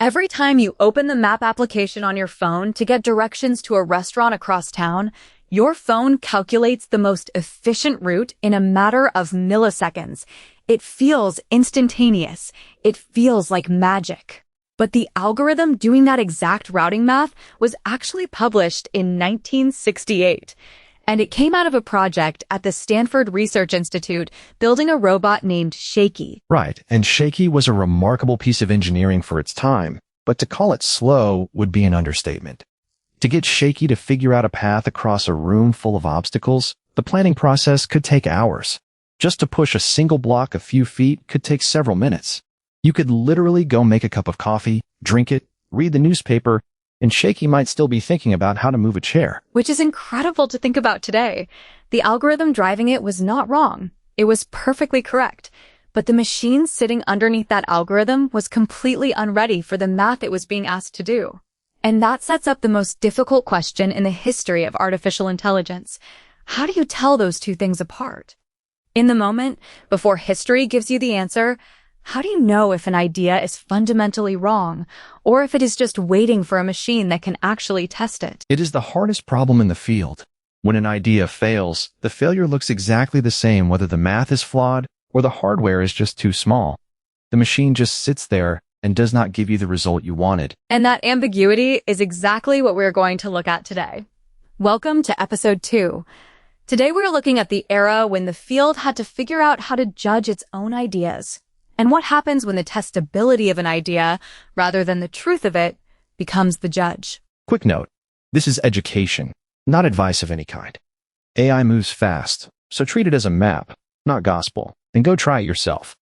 Every time you open the map application on your phone to get directions to a restaurant across town, your phone calculates the most efficient route in a matter of milliseconds. It feels instantaneous. It feels like magic. But the algorithm doing that exact routing math was actually published in 1968. And it came out of a project at the Stanford Research Institute building a robot named Shakey. Right, and Shakey was a remarkable piece of engineering for its time, but to call it slow would be an understatement. To get Shakey to figure out a path across a room full of obstacles, the planning process could take hours. Just to push a single block a few feet could take several minutes. You could literally go make a cup of coffee, drink it, read the newspaper, and Shakey might still be thinking about how to move a chair. Which is incredible to think about today. The algorithm driving it was not wrong. It was perfectly correct. But the machine sitting underneath that algorithm was completely unready for the math it was being asked to do. And that sets up the most difficult question in the history of artificial intelligence. How do you tell those two things apart? In the moment, before history gives you the answer, how do you know if an idea is fundamentally wrong, or if it is just waiting for a machine that can actually test it? It is the hardest problem in the field. When an idea fails, the failure looks exactly the same whether the math is flawed or the hardware is just too small. The machine just sits there and does not give you the result you wanted. And that ambiguity is exactly what we're going to look at today. Welcome to episode 2. Today we're looking at the era when the field had to figure out how to judge its own ideas, and what happens when the testability of an idea, rather than the truth of it, becomes the judge. Quick note, this is education, not advice of any kind. AI moves fast, so treat it as a map, not gospel, and go try it yourself.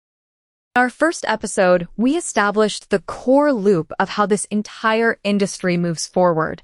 In our first episode, we established the core loop of how this entire industry moves forward.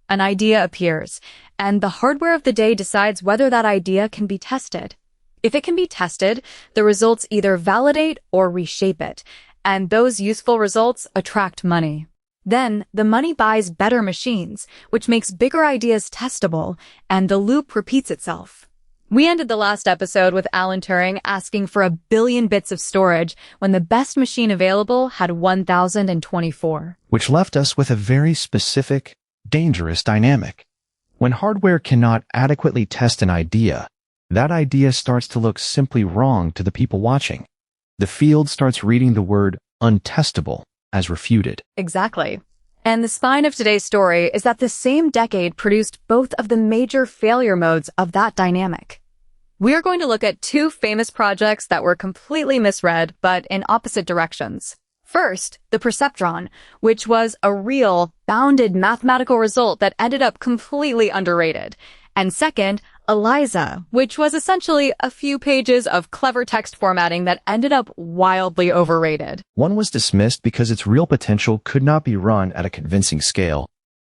An idea appears, and the hardware of the day decides whether that idea can be tested. If it can be tested, the results either validate or reshape it, and those useful results attract money. Then, the money buys better machines, which makes bigger ideas testable, and the loop repeats itself. We ended the last episode with Alan Turing asking for 1 billion bits of storage when the best machine available had 1,024. Which left us with a very specific, dangerous dynamic. When hardware cannot adequately test an idea, that idea starts to look simply wrong to the people watching. The field starts reading the word untestable as refuted. Exactly. And the spine of today's story is that the same decade produced both of the major failure modes of that dynamic. We are going to look at 2 famous projects that were completely misread, but in opposite directions. First, the Perceptron, which was a real, bounded mathematical result that ended up completely underrated. And second, ELIZA, which was essentially a few pages of clever text formatting that ended up wildly overrated. One was dismissed because its real potential could not be run at a convincing scale.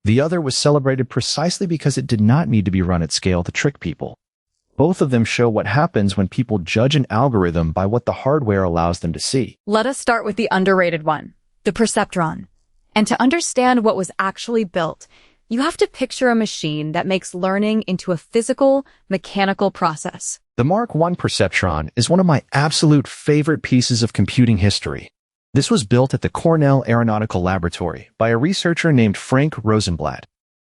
The other was celebrated precisely because it did not need to be run at scale to trick people. Both of them show what happens when people judge an algorithm by what the hardware allows them to see. Let us start with the underrated one, the Perceptron. And to understand what was actually built, you have to picture a machine that makes learning into a physical, mechanical process. The Mark I Perceptron is one of my absolute favorite pieces of computing history. This was built at the Cornell Aeronautical Laboratory by a researcher named Frank Rosenblatt.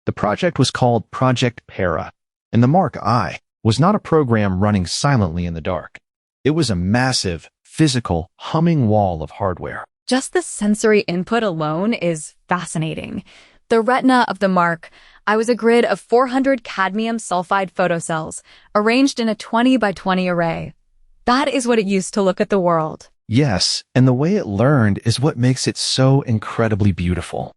The project was called Project Para, and the Mark I was not a program running silently in the dark. It was a massive, physical, humming wall of hardware. Just the sensory input alone is fascinating. The retina of the Mark I was a grid of 400 cadmium sulfide photocells, arranged in a 20 by 20 array. That is what it used to look at the world. Yes, and the way it learned is what makes it so incredibly beautiful.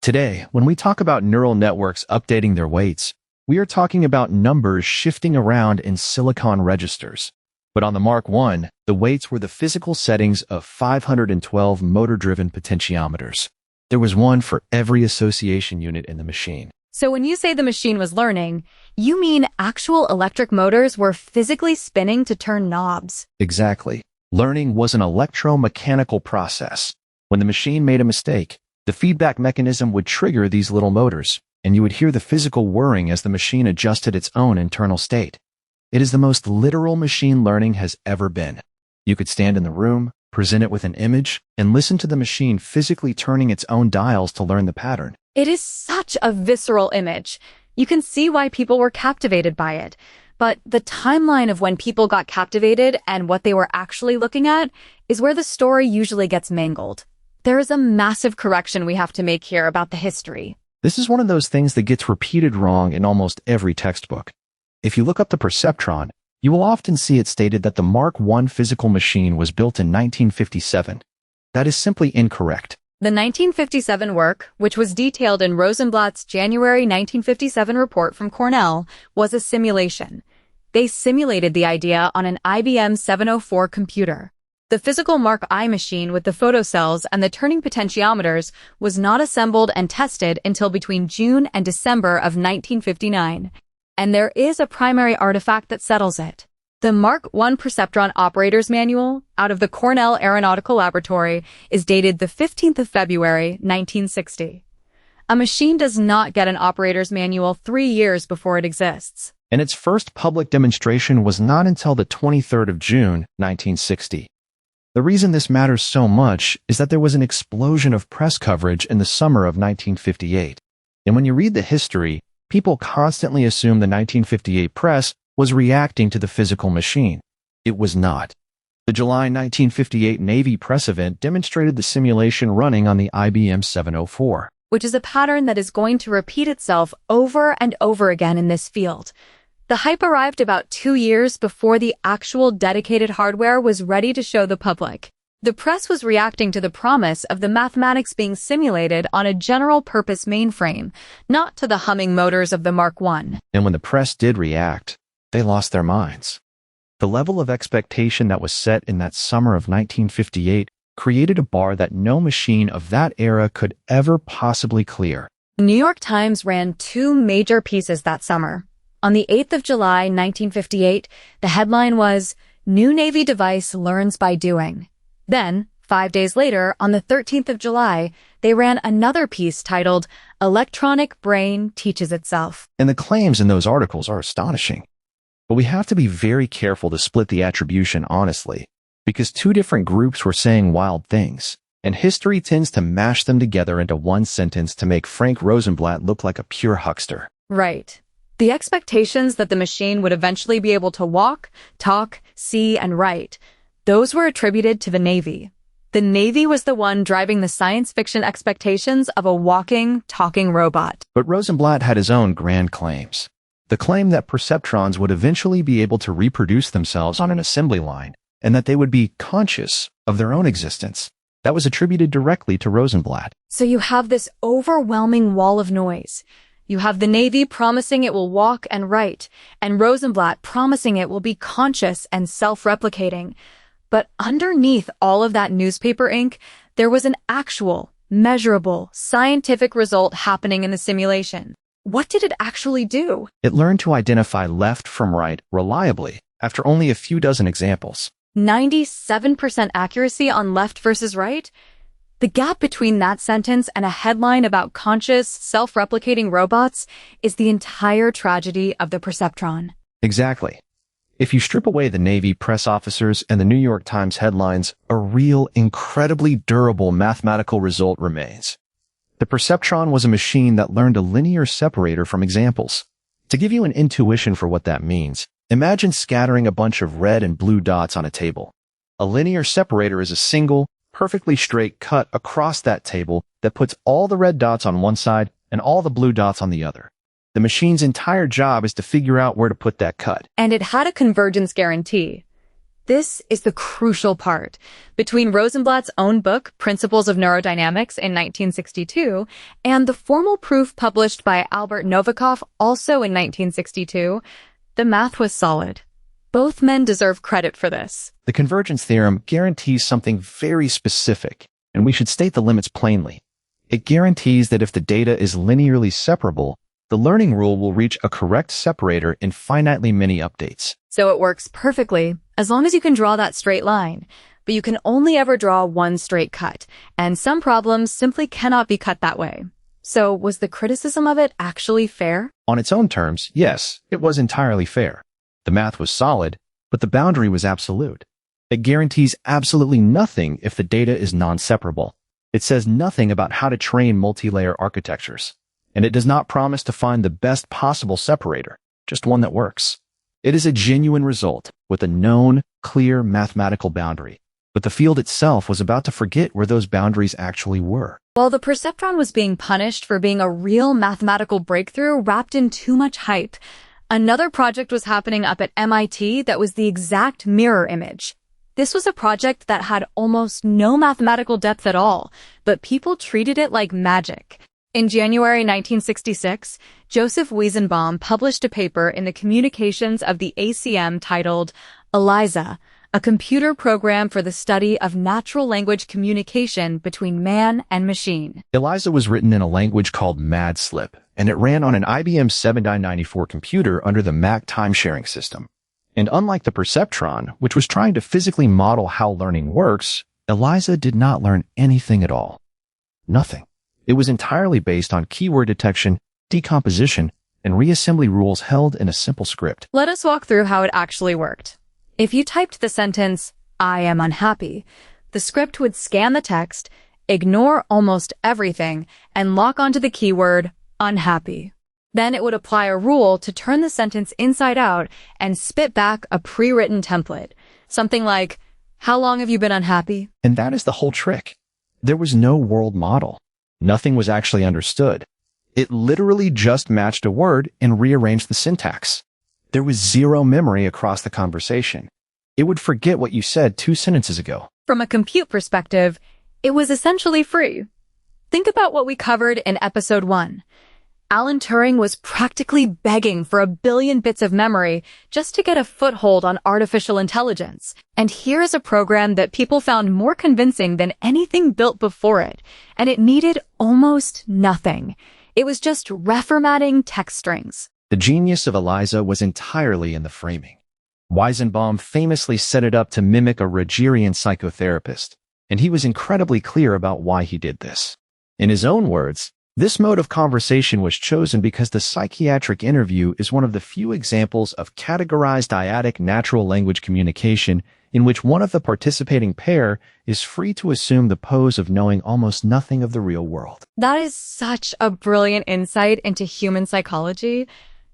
Today, when we talk about neural networks updating their weights, we are talking about numbers shifting around in silicon registers. But on the Mark I, the weights were the physical settings of 512 motor-driven potentiometers. There was one for every association unit in the machine. So when you say the machine was learning, you mean actual electric motors were physically spinning to turn knobs. Exactly. Learning was an electromechanical process. When the machine made a mistake, the feedback mechanism would trigger these little motors, and you would hear the physical whirring as the machine adjusted its own internal state. It is the most literal machine learning has ever been. You could stand in the room, present it with an image, and listen to the machine physically turning its own dials to learn the pattern. It is such a visceral image. You can see why people were captivated by it. But the timeline of when people got captivated and what they were actually looking at is where the story usually gets mangled. There is a massive correction we have to make here about the history. This is one of those things that gets repeated wrong in almost every textbook. If you look up the Perceptron, you will often see it stated that the Mark I physical machine was built in 1957. That is simply incorrect. The 1957 work, which was detailed in Rosenblatt's January 1957 report from Cornell, was a simulation. They simulated the idea on an IBM 704 computer. The physical Mark I machine with the photocells and the turning potentiometers was not assembled and tested until between June and December of 1959. And there is a primary artifact that settles it. The Mark I Perceptron Operator's Manual, out of the Cornell Aeronautical Laboratory, is dated the 15th of February, 1960. A machine does not get an operator's manual 3 years before it exists. And its first public demonstration was not until the 23rd of June, 1960. The reason this matters so much is that there was an explosion of press coverage in the summer of 1958. And when you read the history, people constantly assume the 1958 press was reacting to the physical machine. It was not. The July 1958 Navy press event demonstrated the simulation running on the IBM 704. Which is a pattern that is going to repeat itself over and over again in this field. The hype arrived about 2 years before the actual dedicated hardware was ready to show the public. The press was reacting to the promise of the mathematics being simulated on a general-purpose mainframe, not to the humming motors of the Mark I. And when the press did react, they lost their minds. The level of expectation that was set in that summer of 1958 created a bar that no machine of that era could ever possibly clear. New York Times ran 2 major pieces that summer. On the 8th of July, 1958, the headline was, "New Navy Device Learns by Doing." Then, 5 days later, on the 13th of July, they ran another piece titled, "Electronic Brain Teaches Itself." And the claims in those articles are astonishing. But we have to be very careful to split the attribution honestly, because 2 different groups were saying wild things, and history tends to mash them together into one sentence to make Frank Rosenblatt look like a pure huckster. Right. The expectations that the machine would eventually be able to walk, talk, see, and write, those were attributed to the Navy. The Navy was the one driving the science fiction expectations of a walking, talking robot. But Rosenblatt had his own grand claims. The claim that perceptrons would eventually be able to reproduce themselves on an assembly line, and that they would be conscious of their own existence. That was attributed directly to Rosenblatt. So you have this overwhelming wall of noise. You have the Navy promising it will walk and write, and Rosenblatt promising it will be conscious and self-replicating. But underneath all of that newspaper ink, there was an actual, measurable, scientific result happening in the simulation. What did it actually do? It learned to identify left from right reliably after only a few dozen examples. 97% accuracy on left versus right? The gap between that sentence and a headline about conscious, self-replicating robots is the entire tragedy of the Perceptron. Exactly. If you strip away the Navy press officers and the New York Times headlines, a real, incredibly durable mathematical result remains. The Perceptron was a machine that learned a linear separator from examples. To give you an intuition for what that means, imagine scattering a bunch of red and blue dots on a table. A linear separator is a single, perfectly straight cut across that table that puts all the red dots on one side and all the blue dots on the other. The machine's entire job is to figure out where to put that cut. And it had a convergence guarantee. This is the crucial part. Between Rosenblatt's own book, Principles of Neurodynamics in 1962, and the formal proof published by Albert Novikov also in 1962, the math was solid. Both men deserve credit for this. The convergence theorem guarantees something very specific, and we should state the limits plainly. It guarantees that if the data is linearly separable, the learning rule will reach a correct separator in finitely many updates. So it works perfectly, as long as you can draw that straight line. But you can only ever draw one straight cut, and some problems simply cannot be cut that way. So was the criticism of it actually fair? On its own terms, yes, it was entirely fair. The math was solid, but the boundary was absolute. It guarantees absolutely nothing if the data is non-separable. It says nothing about how to train multi-layer architectures. And it does not promise to find the best possible separator, just one that works. It is a genuine result with a known, clear mathematical boundary. But the field itself was about to forget where those boundaries actually were. While the perceptron was being punished for being a real mathematical breakthrough wrapped in too much hype, another project was happening up at MIT that was the exact mirror image. This was a project that had almost no mathematical depth at all, but people treated it like magic. In January 1966, Joseph Weizenbaum published a paper in the Communications of the ACM titled ELIZA, a computer program for the study of natural language communication between man and machine. ELIZA was written in a language called MadSlip, and it ran on an IBM 7994 computer under the Mac time-sharing system. And unlike the Perceptron, which was trying to physically model how learning works, ELIZA did not learn anything at all. Nothing. It was entirely based on keyword detection, decomposition, and reassembly rules held in a simple script. Let us walk through how it actually worked. If you typed the sentence, "I am unhappy," the script would scan the text, ignore almost everything, and lock onto the keyword, unhappy. Then it would apply a rule to turn the sentence inside out and spit back a pre-written template. Something like, "How long have you been unhappy?" And that is the whole trick. There was no world model. Nothing was actually understood. It literally just matched a word and rearranged the syntax. There was zero memory across the conversation. It would forget what you said 2 sentences ago. From a compute perspective, it was essentially free. Think about what we covered in episode 1. Alan Turing was practically begging for 1 billion bits of memory just to get a foothold on artificial intelligence. And here is a program that people found more convincing than anything built before it, and it needed almost nothing. It was just reformatting text strings. The genius of ELIZA was entirely in the framing. Weizenbaum famously set it up to mimic a Rogerian psychotherapist, and he was incredibly clear about why he did this. In his own words, this mode of conversation was chosen because the psychiatric interview is one of the few examples of categorized dyadic natural language communication in which one of the participating pair is free to assume the pose of knowing almost nothing of the real world. That is such a brilliant insight into human psychology,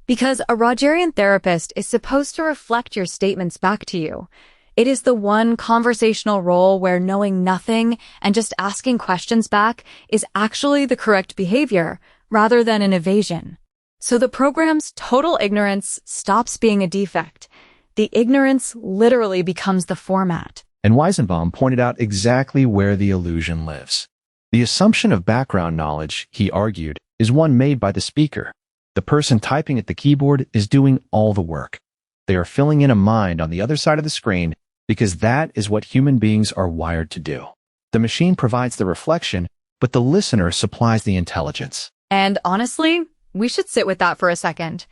because a Rogerian therapist is supposed to reflect your statements back to you. It is the one conversational role where knowing nothing and just asking questions back is actually the correct behavior, rather than an evasion. So the program's total ignorance stops being a defect. The ignorance literally becomes the format. And Weizenbaum pointed out exactly where the illusion lives. The assumption of background knowledge, he argued, is one made by the speaker. The person typing at the keyboard is doing all the work. They are filling in a mind on the other side of the screen because that is what human beings are wired to do. The machine provides the reflection, but the listener supplies the intelligence. And honestly, we should sit with that for a second.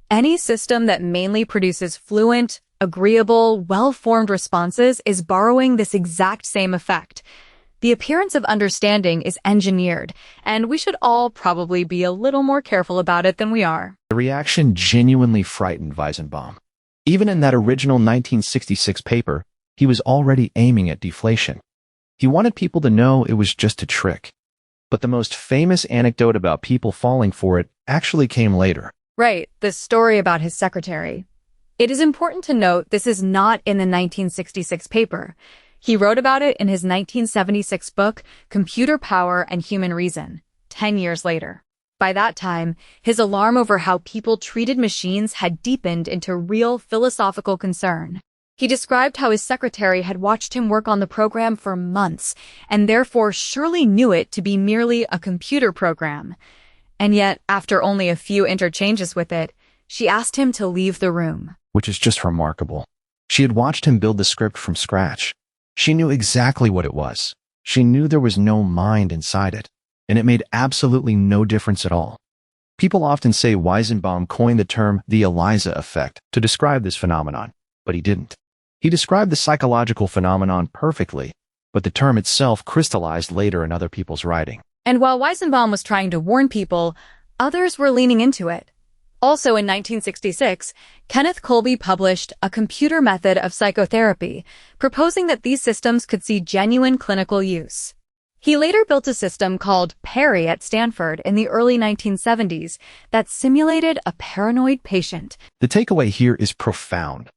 Any system that mainly produces fluent, agreeable, well-formed responses is borrowing this exact same effect. The appearance of understanding is engineered, and we should all probably be a little more careful about it than we are. The reaction genuinely frightened Weizenbaum. Even in that original 1966 paper, he was already aiming at deflation. He wanted people to know it was just a trick. But the most famous anecdote about people falling for it actually came later. Right, the story about his secretary. It is important to note this is not in the 1966 paper. He wrote about it in his 1976 book, Computer Power and Human Reason, 10 years later. By that time, his alarm over how people treated machines had deepened into real philosophical concern. He described how his secretary had watched him work on the program for months, and therefore surely knew it to be merely a computer program. And yet, after only a few interchanges with it, she asked him to leave the room. Which is just remarkable. She had watched him build the script from scratch. She knew exactly what it was. She knew there was no mind inside it, and it made absolutely no difference at all. People often say Weizenbaum coined the term the ELIZA effect to describe this phenomenon, but he didn't. He described the psychological phenomenon perfectly, but the term itself crystallized later in other people's writing. And while Weizenbaum was trying to warn people, others were leaning into it. Also in 1966, Kenneth Colby published A Computer Method of Psychotherapy, proposing that these systems could see genuine clinical use. He later built a system called Perry at Stanford in the early 1970s that simulated a paranoid patient. The takeaway here is profound.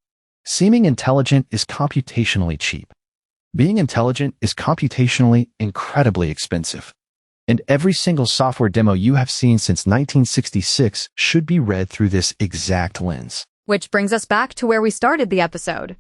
Seeming intelligent is computationally cheap. Being intelligent is computationally incredibly expensive. And every single software demo you have seen since 1966 should be read through this exact lens. Which brings us back to where we started the episode.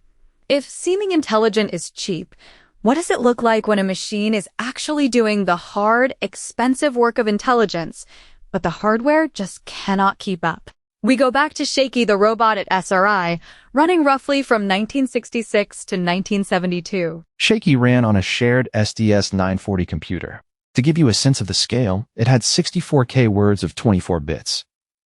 If seeming intelligent is cheap, what does it look like when a machine is actually doing the hard, expensive work of intelligence, but the hardware just cannot keep up? We go back to Shakey the robot at SRI, running roughly from 1966 to 1972. Shakey ran on a shared SDS 940 computer. To give you a sense of the scale, it had 64K words of 24 bits.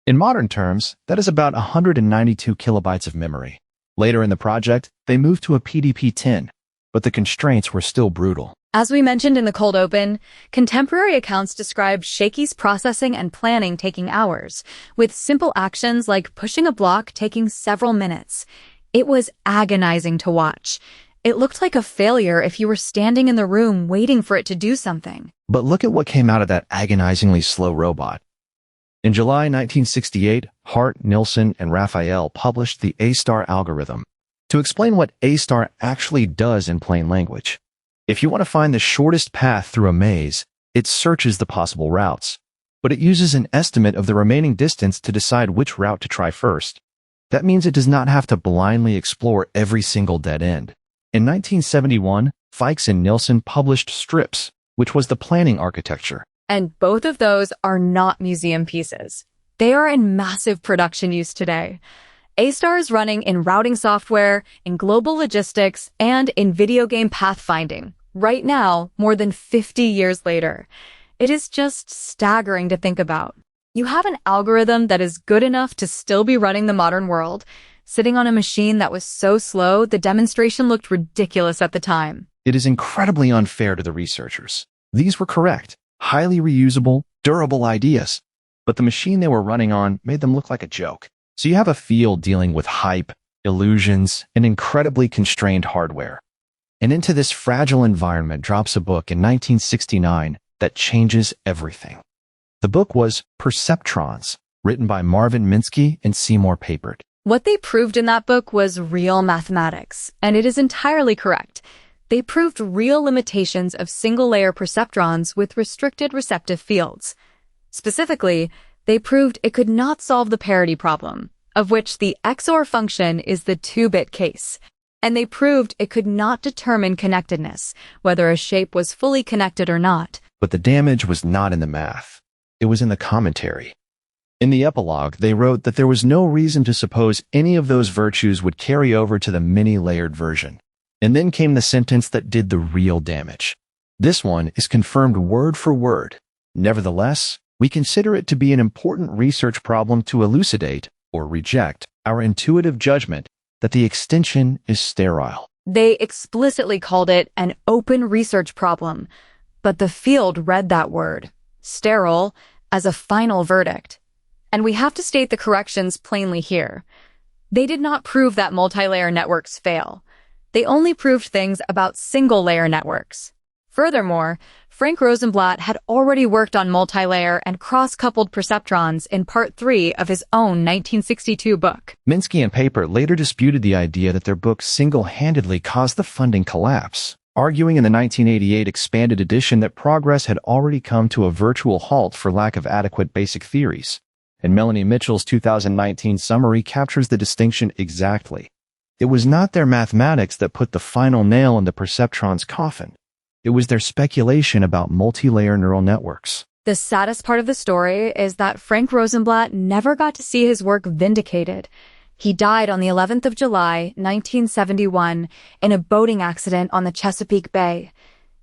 In modern terms, that is about 192 kilobytes of memory. Later in the project, they moved to a PDP-10, but the constraints were still brutal. As we mentioned in the cold open, contemporary accounts describe Shakey's processing and planning taking hours, with simple actions like pushing a block taking several minutes. It was agonizing to watch. It looked like a failure if you were standing in the room waiting for it to do something. But look at what came out of that agonizingly slow robot. In July 1968, Hart, Nilsson, and Raphael published the A-star algorithm to explain what A-star actually does in plain language. If you want to find the shortest path through a maze, it searches the possible routes, but it uses an estimate of the remaining distance to decide which route to try first. That means it does not have to blindly explore every single dead end. In 1971, Fikes and Nilsson published Strips, which was the planning architecture. And both of those are not museum pieces. They are in massive production use today. A-star is running in routing software, in global logistics, and in video game pathfinding. Right now, more than 50 years later. It is just staggering to think about. You have an algorithm that is good enough to still be running the modern world, sitting on a machine that was so slow the demonstration looked ridiculous at the time. It is incredibly unfair to the researchers. These were correct, highly reusable, durable ideas, but the machine they were running on made them look like a joke. So you have a field dealing with hype, illusions, and incredibly constrained hardware. And into this fragile environment drops a book in 1969 that changes everything. The book was Perceptrons, written by Marvin Minsky and Seymour Papert. What they proved in that book was real mathematics, and it is entirely correct. They proved real limitations of single-layer perceptrons with restricted receptive fields. Specifically, they proved it could not solve the parity problem, of which the XOR function is the 2-bit case. And they proved it could not determine connectedness, whether a shape was fully connected or not. But the damage was not in the math. It was in the commentary. In the epilogue, they wrote that there was no reason to suppose any of those virtues would carry over to the many-layered version. And then came the sentence that did the real damage. This one is confirmed word for word. Nevertheless, we consider it to be an important research problem to elucidate or reject our intuitive judgment that the extension is sterile. They explicitly called it an open research problem, but the field read that word, sterile, as a final verdict. And we have to state the corrections plainly here. They did not prove that multi-layer networks fail. They only proved things about single-layer networks. Furthermore, Frank Rosenblatt had already worked on multi-layer and cross-coupled perceptrons in Part 3 of his own 1962 book. Minsky and Papert later disputed the idea that their book single-handedly caused the funding collapse, arguing in the 1988 expanded edition that progress had already come to a virtual halt for lack of adequate basic theories. And Melanie Mitchell's 2019 summary captures the distinction exactly. It was not their mathematics that put the final nail in the perceptron's coffin. It was their speculation about multi-layer neural networks. The saddest part of the story is that Frank Rosenblatt never got to see his work vindicated. He died on the 11th of July, 1971, in a boating accident on the Chesapeake Bay.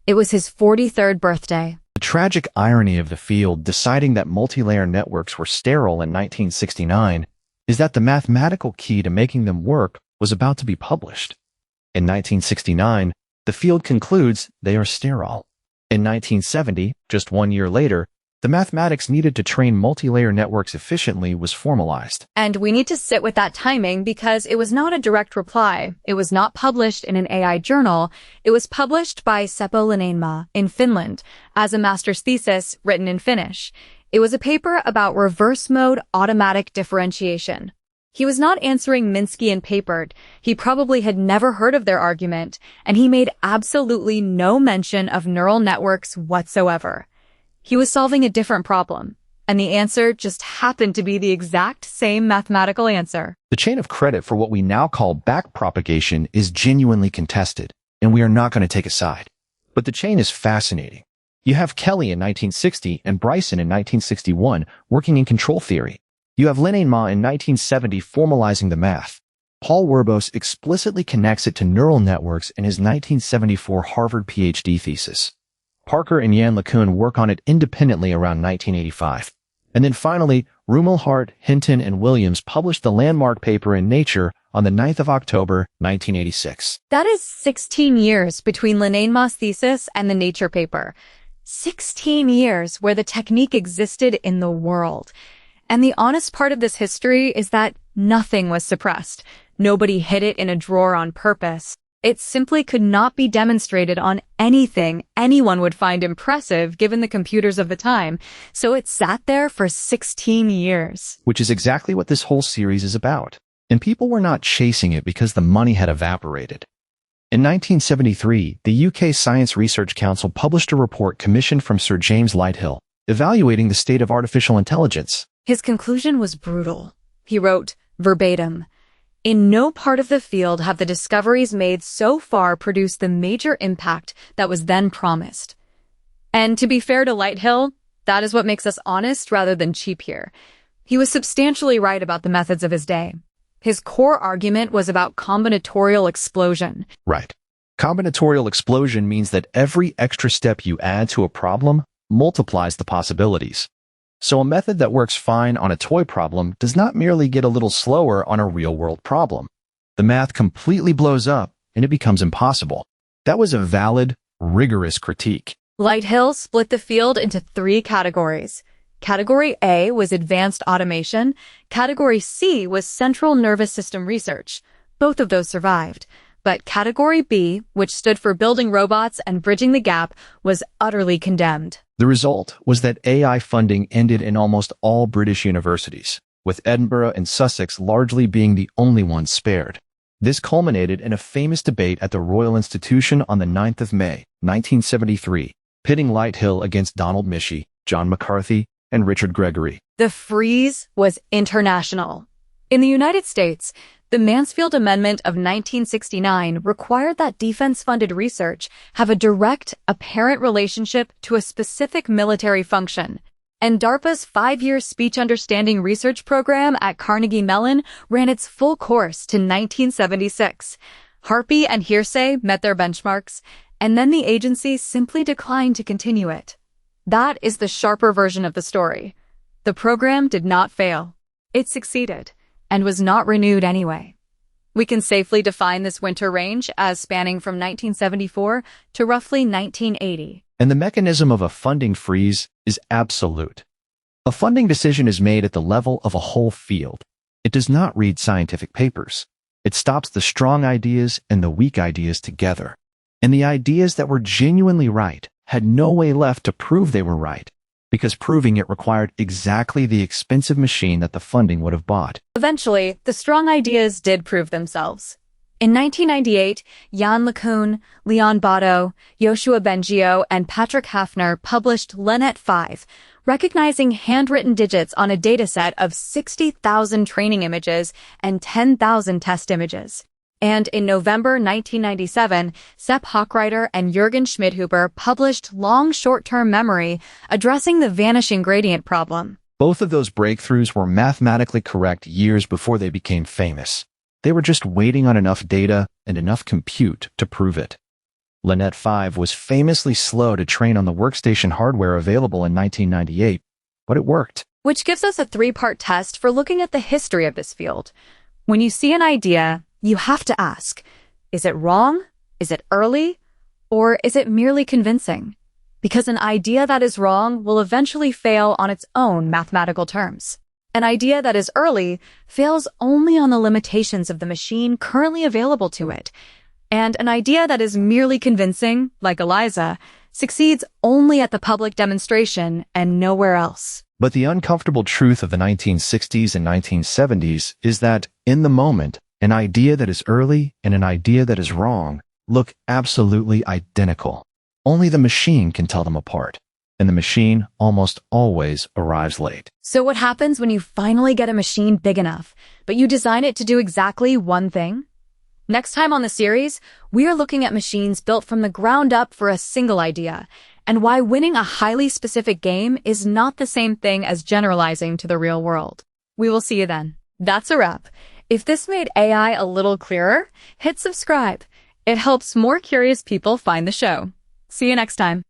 It was his 43rd birthday. The tragic irony of the field deciding that multi-layer networks were sterile in 1969 is that the mathematical key to making them work was about to be published. In 1969, the field concludes they are sterile. In 1970, just 1 year later, The mathematics needed to train multi-layer networks efficiently was formalized. And we need to sit with that timing because it was not a direct reply. It was not published in an AI journal. It was published by Seppo Linnainmaa in Finland as a master's thesis written in Finnish. It was a paper about reverse-mode automatic differentiation. He was not answering Minsky and Papert. He probably had never heard of their argument, and he made absolutely no mention of neural networks whatsoever. He was solving a different problem, and the answer just happened to be the exact same mathematical answer. The chain of credit for what we now call backpropagation is genuinely contested, and we are not going to take a side. But the chain is fascinating. You have Kelly in 1960 and Bryson in 1961 working in control theory. You have Linnainmaa in 1970 formalizing the math. Paul Werbos explicitly connects it to neural networks in his 1974 Harvard PhD thesis. Parker and Jan LeCun work on it independently around 1985. And then finally, Rumelhart, Hinton, and Williams published the landmark paper in Nature on the 9th of October, 1986. That is 16 years between Linnainmaa's thesis and the Nature paper. 16 years where the technique existed in the world. And the honest part of this history is that nothing was suppressed. Nobody hid it in a drawer on purpose. It simply could not be demonstrated on anything anyone would find impressive given the computers of the time, so it sat there for 16 years. Which is exactly what this whole series is about. And people were not chasing it because the money had evaporated. In 1973, the UK Science Research Council published a report commissioned from Sir James Lighthill, evaluating the state of artificial intelligence. His conclusion was brutal. He wrote, verbatim, "In no part of the field have the discoveries made so far produced the major impact that was then promised." And to be fair to Lighthill, that is what makes us honest rather than cheap here. He was substantially right about the methods of his day. His core argument was about combinatorial explosion. Right. Combinatorial explosion means that every extra step you add to a problem multiplies the possibilities. So a method that works fine on a toy problem does not merely get a little slower on a real-world problem. The math completely blows up, and it becomes impossible. That was a valid, rigorous critique. Lighthill split the field into 3 categories. Category A was advanced automation. Category C was central nervous system research. Both of those survived. But Category B, which stood for building robots and bridging the gap, was utterly condemned. The result was that AI funding ended in almost all British universities, with Edinburgh and Sussex largely being the only ones spared. This culminated in a famous debate at the Royal Institution on the 9th of May, 1973, pitting Lighthill against Donald Michie, John McCarthy, and Richard Gregory. The freeze was international. In the United States, the Mansfield Amendment of 1969 required that defense-funded research have a direct, apparent relationship to a specific military function. And DARPA's 5-year speech understanding research program at Carnegie Mellon ran its full course to 1976. Harpy and Hearsay met their benchmarks, and then the agency simply declined to continue it. That is the sharper version of the story. The program did not fail. It succeeded, and was not renewed anyway. We can safely define this winter range as spanning from 1974 to roughly 1980. And the mechanism of a funding freeze is absolute. A funding decision is made at the level of a whole field. It does not read scientific papers. It stops the strong ideas and the weak ideas together. And the ideas that were genuinely right had no way left to prove they were right, because proving it required exactly the expensive machine that the funding would have bought. Eventually, the strong ideas did prove themselves. In 1998, Jan LeCun, Leon Bato, Yoshua Bengio, and Patrick Hafner published LeNet-5, recognizing handwritten digits on a dataset of 60,000 training images and 10,000 test images. And in November 1997, Sepp Hochreiter and Jürgen Schmidhuber published Long Short-Term Memory, addressing the vanishing gradient problem. Both of those breakthroughs were mathematically correct years before they became famous. They were just waiting on enough data and enough compute to prove it. LeNet-5 was famously slow to train on the workstation hardware available in 1998, but it worked. Which gives us a 3-part test for looking at the history of this field. When you see an idea, you have to ask, is it wrong? Is it early? Or is it merely convincing? Because an idea that is wrong will eventually fail on its own mathematical terms. An idea that is early fails only on the limitations of the machine currently available to it. And an idea that is merely convincing, like ELIZA, succeeds only at the public demonstration and nowhere else. But the uncomfortable truth of the 1960s and 1970s is that, in the moment, an idea that is early and an idea that is wrong look absolutely identical. Only the machine can tell them apart, and the machine almost always arrives late. So what happens when you finally get a machine big enough, but you design it to do exactly one thing? Next time on the series, we are looking at machines built from the ground up for a single idea, and why winning a highly specific game is not the same thing as generalizing to the real world. We will see you then. That's a wrap. If this made AI a little clearer, hit subscribe. It helps more curious people find the show. See you next time.